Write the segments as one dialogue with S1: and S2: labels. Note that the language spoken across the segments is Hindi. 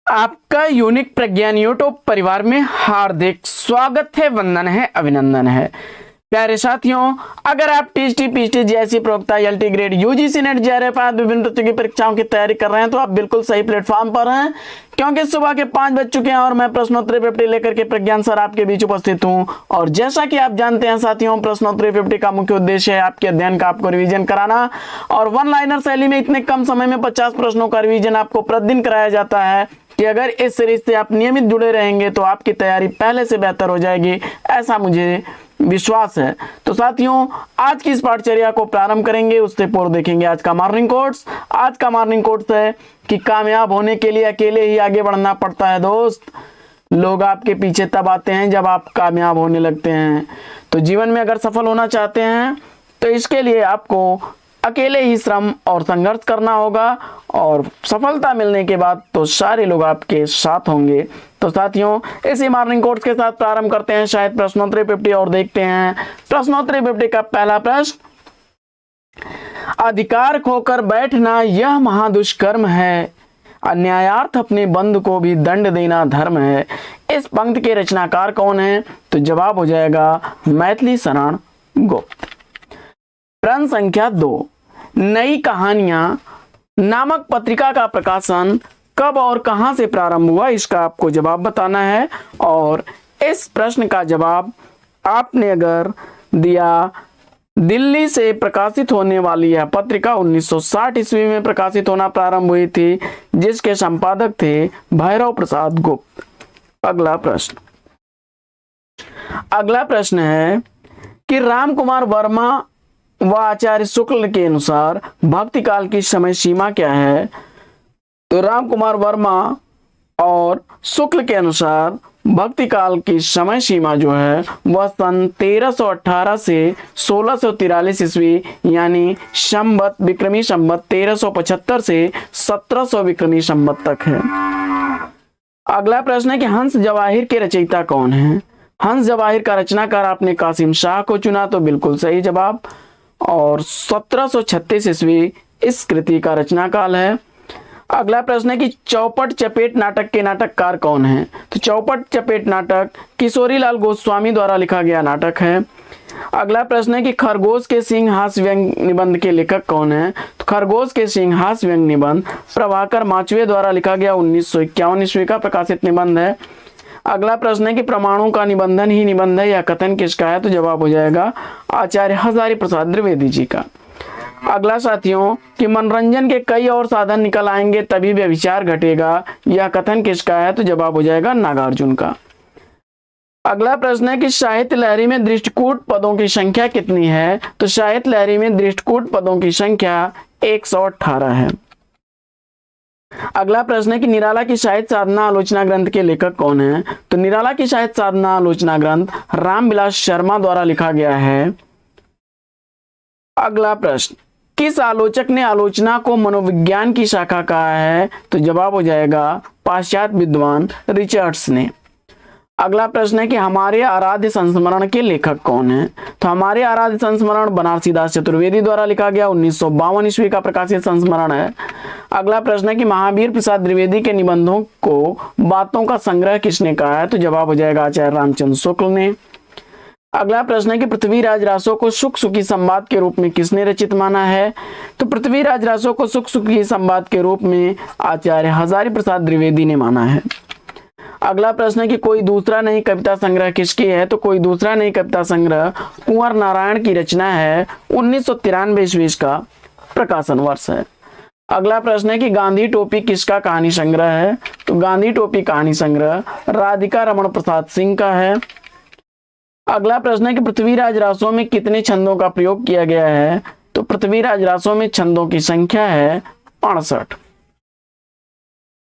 S1: आपका यूनिक प्रज्ञान यूट्यूब परिवार में हार्दिक स्वागत है, वंदन है, अभिनंदन है। प्यारे साथियों, अगर आप टीएसटी पीएचडी जैसी प्रोक्ता LT grade UGC net JRF आदि विभिन्न प्रतियोगी परीक्षाओं की तैयारी कर रहे हैं तो आप बिल्कुल सही प्लेटफॉर्म पर हैं, क्योंकि सुबह के 5 बज चुके हैं और मैं प्रश्नोत्तरी 50 लेकर के प्रज्ञान सर आपके बीच उपस्थित हूं। और जैसा कि आप जानते हैं साथियों, प्रश्नोत्तरी 50 का मुख्य उद्देश्य है आपके अध्ययन का आपको रिवीजन कराना, और वन लाइनर शैली में इतने कम समय में 50 प्रश्नों का रिवीजन आपको प्रतिदिन कराया जाता है कि अगर इस सीरीज से आप नियमित जुड़े रहेंगे तो आपकी तैयारी पहले से बेहतर हो जाएगी, ऐसा मुझे विश्वास है। तो साथियों, आज की इस पाठचर्या को प्रारंभ करेंगे उससे पूर्व देखेंगे आज का मॉर्निंग कोट्स। आज का मॉर्निंग कोट्स है कि कामयाब होने के लिए अकेले ही आगे बढ़ना पड़ता है दोस्त। लोग आपके पीछे तब आते हैं जब आप कामयाब होने लगते हैं। तो जीवन में अगर सफल होना चाहते हैं तो इसके लिए आपको अकेले ही श्रम और संघर्ष करना होगा, और सफलता मिलने के बाद तो सारे लोग आपके साथ होंगे। तो साथियों, इसी मॉर्निंग कोट्स के साथ प्रारंभ करते हैं शायद प्रश्नोत्तरी 50 और देखते हैं प्रश्नोत्तरी 50 का पहला प्रश्न। अधिकार खोकर बैठना यह महादुष्कर्म है, अन्यायार्थ अपने बंधु को भी दंड देना धर्म है। इस पंक्ति के रचनाकार कौन है? तो जवाब हो जाएगा मैथिली शरण गुप्त। प्रश्न संख्या 2, नई कहानियां नामक पत्रिका का प्रकाशन कब और कहां से प्रारंभ हुआ, इसका आपको जवाब बताना है। और इस प्रश्न का जवाब आपने अगर दिया दिल्ली से प्रकाशित होने वाली यह पत्रिका 1960 ईस्वी में प्रकाशित होना प्रारंभ हुई थी, जिसके संपादक थे भैरव प्रसाद गुप्त। अगला प्रश्न है कि राम कुमार वर्मा व आचार्य शुक्ल के अनुसार भक्ति काल की समय सीमा क्या है? तो राम कुमार वर्मा और शुक्ल के अनुसार भक्ति काल की समय सीमा जो है वह सन 1318 से 1643 ईस्वी यानी संवत विक्रमी संवत 1375 से 1700 विक्रमी संवत तक है। अगला प्रश्न है कि हंस जवाहिर के रचयिता कौन है? हंस जवाहिर का रचनाकार आपने कासिम शाह को चुना, तो बिल्कुल सही जवाब। और 1736 ईस्वी इस कृति का रचना काल है। अगला प्रश्न है कि चौपट चपेट नाटक के नाटककार कौन है? तो चौपट चपेट नाटक किशोरीलाल गोस्वामी द्वारा लिखा गया नाटक है। अगला प्रश्न है कि खरगोश के सिंह हास्य व्यंग निबंध के लेखक कौन है? तो खरगोश के सिंह हास्य व्यंग निबंध प्रभाकर माचवे द्वारा लिखा गया 1951 ईस्वी का प्रकाशित निबंध है। अगला प्रश्न है कि परमाणु का निबंधन ही निबंध है, यह कथन किसका है? तो जवाब हो जाएगा आचार्य हजारी प्रसाद द्विवेदी जी का। अगला साथियों कि मनोरंजन के कई और साधन निकल आएंगे तभी व्यभिचार घटेगा, यह कथन किसका है? तो जवाब हो जाएगा नागार्जुन का। अगला प्रश्न है कि साहित्य लहरी में दृष्टिकूट पदों की संख्या कितनी है? तो साहित्य लहरी में दृष्टिकूट पदों की संख्या 118 है। अगला प्रश्न है कि निराला की साहित्य साधना आलोचना ग्रंथ के लेखक कौन है? तो निराला की साहित्य साधना आलोचना ग्रंथ रामविलास शर्मा द्वारा लिखा गया है। अगला प्रश्न, किस आलोचक ने आलोचना को मनोविज्ञान की शाखा कहा है? तो जवाब हो जाएगा पाश्चात्य विद्वान रिचर्ड्स ने। अगला प्रश्न है कि हमारे आराध्य संस्मरण के लेखक कौन है? तो हमारे आराध्य संस्मरण बनारसीदास चतुर्वेदी द्वारा लिखा गया 1952 ईस्वी का प्रकाशित संस्मरण है। अगला प्रश्न है कि महावीर प्रसाद द्विवेदी के निबंधों को बातों का संग्रह किसने कहा है? तो जवाब हो जाएगा आचार्य रामचंद्र शुक्ल ने। अगला प्रश्न है कि पृथ्वीराज रासो को सुख सुखी संवाद के रूप में किसने रचित माना है? तो पृथ्वीराज रासो को सुख सुखी संवाद के रूप में आचार्य हजारी प्रसाद द्विवेदी ने माना है। अगला प्रश्न है कि कोई दूसरा नहीं कविता संग्रह किसकी है? तो कोई दूसरा नहीं कविता संग्रह कुंवर नारायण की रचना है, 1993 ईस्वी का प्रकाशन वर्ष है। अगला प्रश्न है कि गांधी टोपी किसका कहानी संग्रह है? तो गांधी टोपी कहानी संग्रह राधिका रमण प्रसाद सिंह का है। अगला प्रश्न है कि पृथ्वीराज रासों में कितने छंदों का प्रयोग किया गया है? तो पृथ्वीराज रासों में छंदों की संख्या है 65।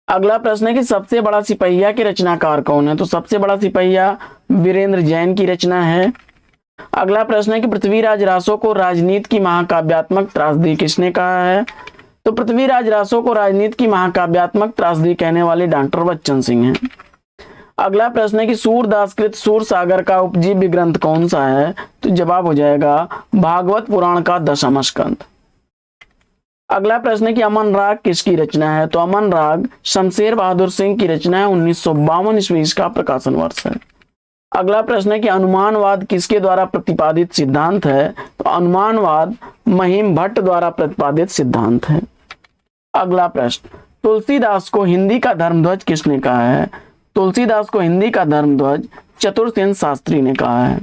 S1: अगला प्रश्न है कि सबसे बड़ा सिपहिया के रचनाकार कौन है? तो सबसे बड़ा सिपहिया वीरेंद्र जैन की रचना है। अगला प्रश्न है कि पृथ्वीराज रासो को राजनीति की महाकाव्यात्मक त्रासदी किसने कहा है? तो पृथ्वीराज रासो को राजनीति की महाकाव्यात्मक त्रासदी कहने वाले डॉक्टर बच्चन सिंह हैं। अगला प्रश्न है कि सूरदासकृत सूर सागर का उपजीव्य ग्रंथ कौन सा है? तो जवाब हो जाएगा भागवत पुराण का 10वां स्कंद। अगला प्रश्न है कि अमन राग किसकी रचना है? तो अमन राग शमशेर बहादुर सिंह की रचना है। 1952 ईस्वी का प्रकाशन वर्ष है। अगला प्रश्न है कि अनुमानवाद किसके द्वारा प्रतिपादित सिद्धांत है? तो अनुमानवाद महिम भट्ट द्वारा प्रतिपादित सिद्धांत है। अगला प्रश्न, तुलसीदास को हिंदी का धर्मध्वज किसने कहा है? तुलसीदास को हिंदी का धर्मध्वज चतुरसेन शास्त्री ने कहा है।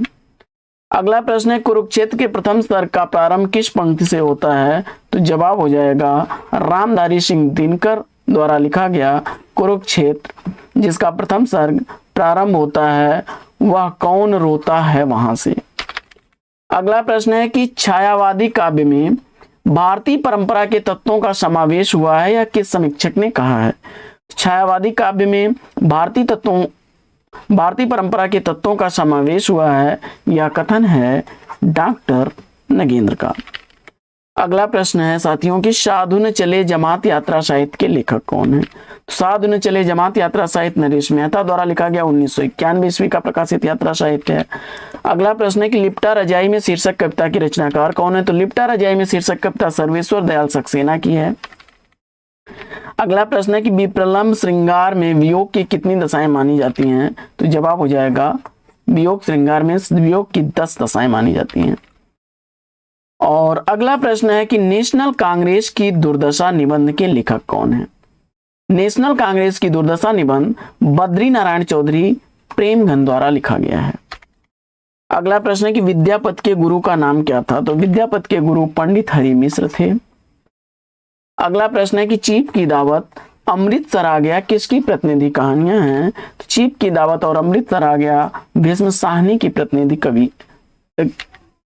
S1: अगला प्रश्न है, कुरुक्षेत्र के प्रथम सर्ग का प्रारंभ किस पंक्ति से होता है? तो जवाब हो जाएगा रामधारी सिंह दिनकर द्वारा लिखा गया कुरुक्षेत्र, जिसका प्रथम सर्ग प्रारंभ होता है वह कौन रोता है वहां से। अगला प्रश्न है कि छायावादी काव्य में भारतीय परंपरा के तत्वों का समावेश हुआ है या किस समीक्षक ने कहा है? छायावादी काव्य में भारतीय परंपरा के तत्वों का समावेश हुआ है, यह कथन है डॉक्टर नगेंद्र का। अगला प्रश्न है साथियों कि साधु न चले जमात यात्रा साहित्य के लेखक कौन है? साधु न चले जमात यात्रा साहित्य नरेश मेहता द्वारा लिखा गया 1991 ईस्वी का प्रकाशित यात्रा साहित्य है। अगला प्रश्न है कि लिपटा रजाई में शीर्षक कविता की रचनाकार कौन है? तो लिपटा रजाई में शीर्षक कविता सर्वेश्वर दयाल सक्सेना की है। अगला प्रश्न है कि विप्रलंब श्रृंगार में वियोग की कितनी दशाएं मानी जाती हैं? तो जवाब हो जाएगा वियोग श्रृंगार में वियोग की 10 दशाएं मानी जाती हैं। और अगला प्रश्न है कि नेशनल कांग्रेस की दुर्दशा निबंध के लेखक कौन है? नेशनल कांग्रेस की दुर्दशा निबंध बद्री नारायण चौधरी प्रेमघन द्वारा लिखा गया है। अगला प्रश्न है कि विद्यापति के गुरु का नाम क्या था? तो विद्यापति के गुरु पंडित हरि मिश्र थे। अगला प्रश्न है कि चीप की दावत, अमृतसर आ गया किसकी प्रतिनिधि कहानियां हैं? तो चीप की दावत और अमृतसर आ गया भीष्म साहनी की प्रतिनिधि कवि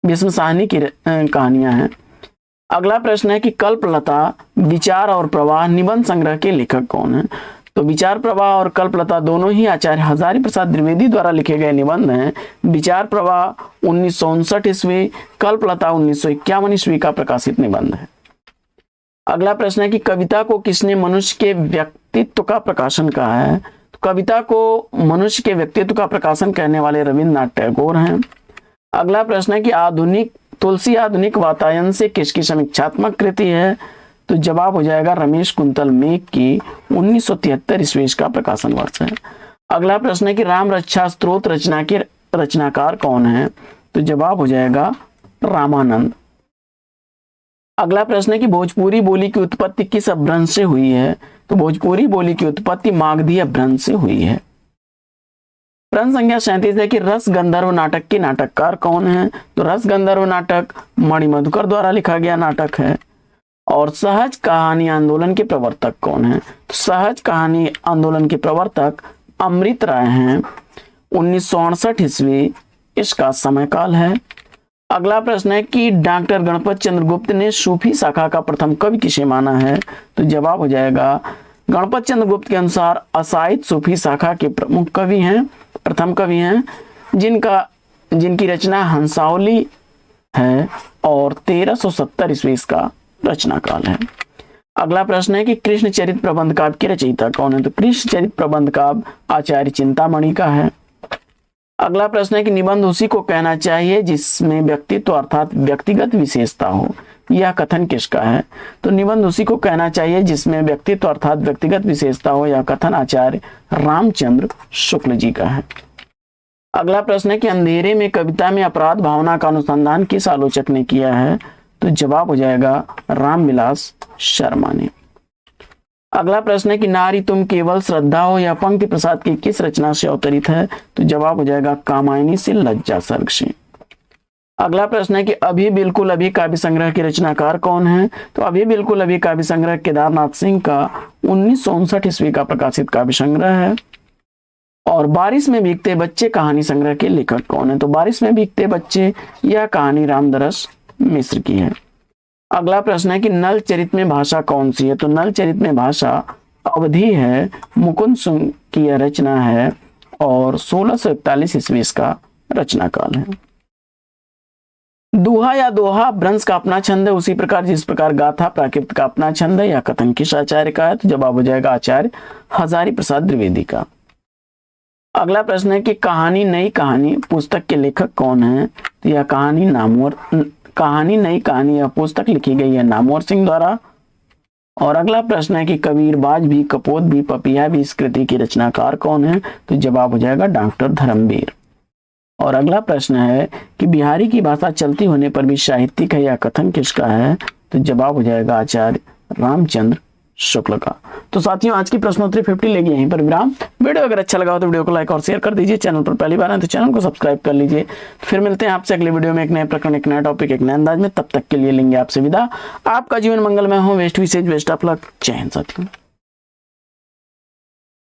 S1: भीष्म साहनी की कहानियां हैं। अगला प्रश्न है कि कल्पलता, विचार और प्रवाह निबंध संग्रह के लेखक कौन है? तो विचार प्रवाह और कल्पलता दोनों ही आचार्य हजारी प्रसाद द्विवेदी द्वारा लिखे गए निबंध हैं। विचार प्रवाह 1959 ईस्वी, कल्पलता 1951 ईस्वी का प्रकाशित निबंध है। अगला प्रश्न है कि कविता को किसने मनुष्य के व्यक्तित्व का प्रकाशन कहा है? तो कविता को मनुष्य के व्यक्तित्व का प्रकाशन कहने वाले रविन्द्रनाथ टैगोर हैं। अगला प्रश्न है कि तुलसी आधुनिक वातायन से किसकी समीक्षात्मक कृति है? तो जवाब हो जाएगा रमेश कुंतल मेघ की 1973 ईस्वी का प्रकाशन वर्ष है। अगला प्रश्न है कि राम रक्षा स्तोत्र रचना के रचनाकार कौन है? तो जवाब हो जाएगा रामानंद। अगला प्रश्न है कि भोजपुरी बोली की उत्पत्ति किस अपभ्रंश से हुई है? तो भोजपुरी बोली की उत्पत्ति मागधी अपभ्रंश से हुई है। प्रश्न संख्या 37 है कि रस गंधर्व नाटक के नाटककार कौन है? तो रस गंधर्व नाटक मणिमधुकर द्वारा लिखा गया नाटक है। और सहज कहानी आंदोलन के प्रवर्तक कौन है? तो सहज कहानी आंदोलन के प्रवर्तक अमृत राय हैं। 1968 ईस्वी इसका समय काल है। अगला प्रश्न है कि डॉक्टर गणपत चंद्र गुप्त ने सूफी शाखा का प्रथम कवि किसे माना है? तो जवाब हो जाएगा गणपत चंद्र गुप्त के अनुसार असाइद सूफी शाखा के प्रमुख कवि हैं, प्रथम कवि हैं, जिनकी रचना हंसावली है और 1370 ईस्वी का रचना काल है। अगला प्रश्न है कि कृष्ण चरित प्रबंध काव्य के रचयिता कौन है? तो कृष्ण चरित प्रबंध काव्य आचार्य चिंतामणि का है। अगला प्रश्न है कि निबंध उसी को कहना चाहिए जिसमें व्यक्तित्व अर्थात व्यक्तिगत विशेषता हो, यह कथन किसका है? तो निबंध उसी को कहना चाहिए जिसमें व्यक्तित्व अर्थात व्यक्तिगत विशेषता हो, यह कथन आचार्य रामचंद्र शुक्ल जी का है। अगला प्रश्न है कि अंधेरे में कविता में अपराध भावना का अनुसंधान किस आलोचक ने किया है? तो जवाब हो जाएगा रामविलास शर्मा ने। अगला प्रश्न है कि नारी तुम केवल श्रद्धा हो यह पंक्ति प्रसाद की किस रचना से अवतरित है? तो जवाब हो जाएगा कामायनी से लज्जा सर्ग से। अगला प्रश्न है कि अभी बिल्कुल अभी काव्य संग्रह के रचनाकार कौन है? तो अभी बिल्कुल अभी काव्य संग्रह केदारनाथ सिंह का 1959 ईस्वी का प्रकाशित काव्य संग्रह है। और बारिश में भीगते बच्चे कहानी संग्रह के लेखक कौन है? तो बारिश में भीगते बच्चे यह कहानी रामदरस मिश्र की है। अगला प्रश्न है कि नल चरित में भाषा कौन सी है? तो नल चरित में भाषा अवधि है, मुकुंद सिंह की यह रचना है और 1641 ईस्वी का रचना काल है। दुहा या दोहा भ्रंश का अपना छंद है उसी प्रकार जिस प्रकार गाथा प्राकृत का अपना छंद है, यह कथन किस आचार्य का है? तो जवाब हो जाएगा आचार्य हजारी प्रसाद द्विवेदी का। अगला प्रश्न है कि कहानी नई कहानी पुस्तक के लेखक कौन है? तो यह कहानी नई कहानी यह पुस्तक लिखी गई है नामवर सिंह द्वारा और अगला प्रश्न है कि कबीरबाज भी, कपोत भी, पपिया भी इस कृति की रचनाकार कौन है? तो जवाब हो जाएगा डॉक्टर धर्मवीर। और अगला प्रश्न है कि बिहारी की भाषा चलती होने पर भी साहित्यिक है, यह कथन किसका है? तो जवाब हो जाएगा आचार्य रामचंद्र शुक्ल का। तो साथियों आज की प्रश्नोत्तरी 50 लेगी यहीं पर विराम। वीडियो अगर अच्छा लगा हो तो वीडियो को लाइक और शेयर कर दीजिए। चैनल पर पहली बार है तो चैनल को सब्सक्राइब कर लीजिए। फिर मिलते हैं आपसे अगले वीडियो में एक नए प्रकरण, एक नया टॉपिक, एक नए अंदाज में। तब तक के लिए लेंगे आपसे विदा। आपका जीवन मंगलमय हो। बेस्ट विशेष, बेस्ट ऑफ लक। जय हिंद साथियों।